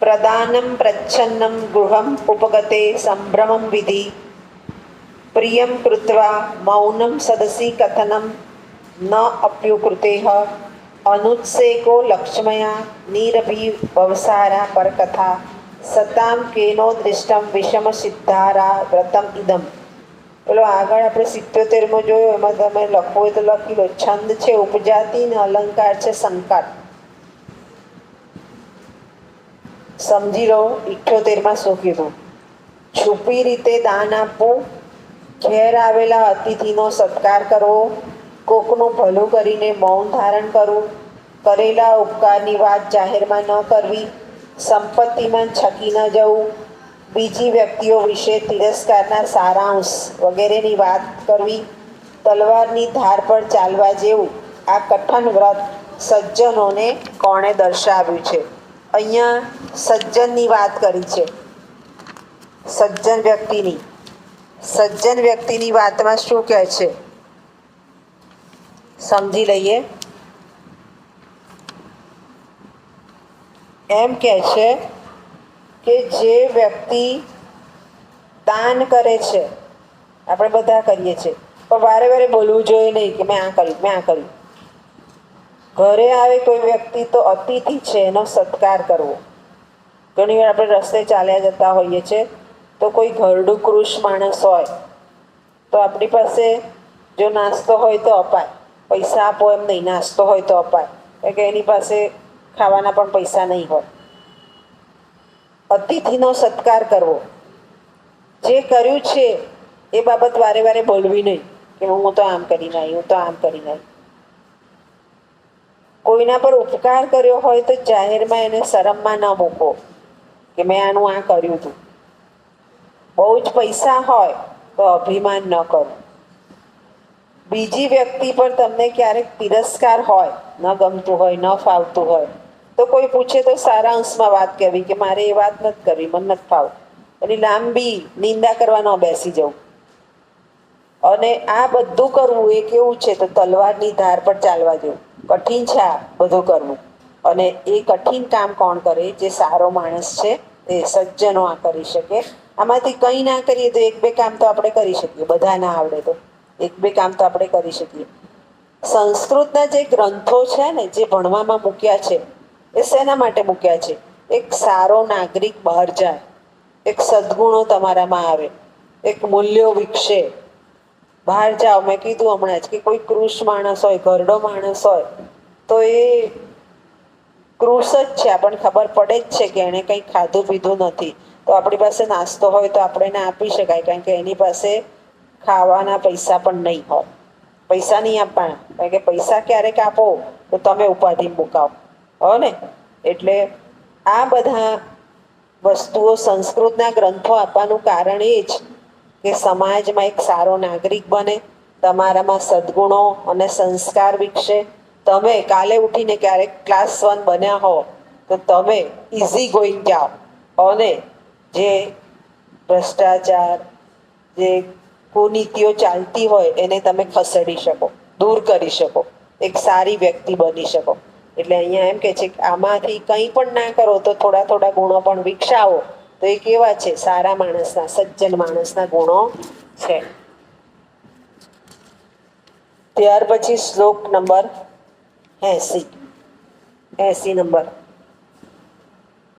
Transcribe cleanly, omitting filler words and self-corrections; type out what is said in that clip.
પ્રદાનમ પ્રચ્છન્નમ ગૃહમ ઉપગતે સંભ્રમમ વિધિ પ્રિયમ કૃત્વા મૌનમ સદસી કથનમ ન અપ્યુકૃતેહ અનુત્સેકો લક્ષ્મયા નીરભિવસારા પરકથા સતામ કેનો દૃષ્ટમ વિષમ સિદ્ધારા વ્રતમ ઇદમ. પેલો આગળ આપણે 77માં જોયો, એમાં તમે લખવું હોય તો લખી લો. છંદ છે ઉપજાતિ ને અલંકાર છે સંકાર. સમજી લો 78માં શું કીધું. છુપી રીતે દાન આપવું, ઘેર આવેલા અતિથિનો સત્કાર કરવો, કોકનું ભલું કરીને મૌન ધારણ કરવું, કરેલા ઉપકારની વાત જાહેરમાં ન કરવી, સંપત્તિમાં છકી ન જવું, બીજી વ્યક્તિઓ વિશે તિરસ્કારના સારાંશ વગેરેની વાત કરવી, તલવારની ધાર પર ચાલવા જેવું આ કઠણ વ્રત સજ્જનોને કોણે દર્શાવ્યું છે? અહીંયા સજ્જનની વાત કરી છે, સજ્જન વ્યક્તિની. સજ્જન વ્યક્તિની વાતમાં શું કહે છે સમજી લઈએ. એમ કહે છે કે જે વ્યક્તિ દાન કરે છે, આપણે બધા કરીએ છીએ, પણ વારે વારે બોલવું જોઈએ નહીં કે મેં આ કર્યું, મેં આ કર્યું. ઘરે આવે કોઈ વ્યક્તિ તો અતિથિ છે એનો સત્કાર કરવો. ઘણી વાર આપણે રસ્તે ચાલ્યા જતા હોઈએ છીએ તો કોઈ ઘરડું કૃષ માણસ હોય તો આપણી પાસે જો નાસ્તો હોય તો અપાય, પૈસા આપો એમ નહીં, નાસ્તો હોય તો અપાય, કારણ કે એની પાસે ખાવાના પણ પૈસા નહીં હોય. અતિથિનો સત્કાર કરવો. જે કર્યું છે એ બાબત વારે વારે બોલવી નહીં કે હું તો આમ કરીને આવી, હું તો આમ કરીને આવી. કોઈના પર ઉપકાર કર્યો હોય તો જાહેરમાં એને શરમમાં ન મૂકો કે મેં આનું આ કર્યું હતું. બહુ જ પૈસા હોય તો અભિમાન ન કરો. બીજી વ્યક્તિ પર તમને ક્યારેક તિરસ્કાર હોય, ન ગમતું હોય, ન ફાવતું હોય, તો કોઈ પૂછે તો સારા અંશમાં વાત કહેવી કે મારે એ વાત નથી કરવી, મને નથી ફાવતું. એની લાંબી નિંદા કરવા ન બેસી જવું. અને આ બધું કરવું એ કેવું છે તો તલવારની ધાર પર ચાલવા જેવું. કઠિન છે આ બધું કરવું. અને એ કઠિન કામ કોણ કરે? જે સારો માણસ છે, એ સજ્જનો આ કરી શકે. આમાંથી કંઈ ના કરીએ તો એક બે કામ તો આપણે કરી શકીએ. બધા ના આવડે તો એક બે કામ તો આપણે કરી શકીએ. સંસ્કૃતના જે ગ્રંથો છે ને, જે ભણવામાં મૂક્યા છે, એ શેના માટે મૂક્યા છે? એક સારો નાગરિક બહાર જાય, એક સદગુણો તમારામાં આવે, એક મૂલ્યો વિકસે. બહાર જાઓ, મેં કીધું હમણાં જ કે કોઈ કૃષ માણસ હોય, ઘરડો માણસ હોય તો એ કૃષ જ છે, આપણને ખબર પડે જ છે કે એણે કંઈ ખાધું પીધું નથી. તો આપણી પાસે નાસ્તો હોય તો આપણે એને આપી શકાય, કારણ કે એની પાસે ખાવાના પૈસા પણ નહીં હોય. પૈસા નહીં આપવાના, કારણ કે પૈસા ક્યારેક આપો તો તમે ઉપાધિ મુકાવો હો ને. એટલે આ બધા વસ્તુઓ સંસ્કૃતના ગ્રંથો આપવાનું કારણ એ જ કે સમાજમાં એક સારો નાગરિક બને, તમારામાં સદગુણો અને સંસ્કાર વિકસે. તમે કાલે ઉઠીને ક્યારેક ક્લાસ 1 બન્યા હો તો તમે ઇઝી ગોઈંગ જાઓ અને જે ભ્રષ્ટાચાર, જે કુનીતિઓ ચાલતી હોય એને તમે ખસેડી શકો, દૂર કરી શકો, એક સારી વ્યક્તિ બની શકો. એટલે અહીંયા એમ કે છે કે આમાંથી કંઈ પણ ના કરો તો થોડા થોડા ગુણો પણ વિકસાવો તો એ કેવા છે? સારા માણસના, સજ્જન માણસના ગુણો છે. ત્યાર પછી શ્લોક નંબર 80 નંબર.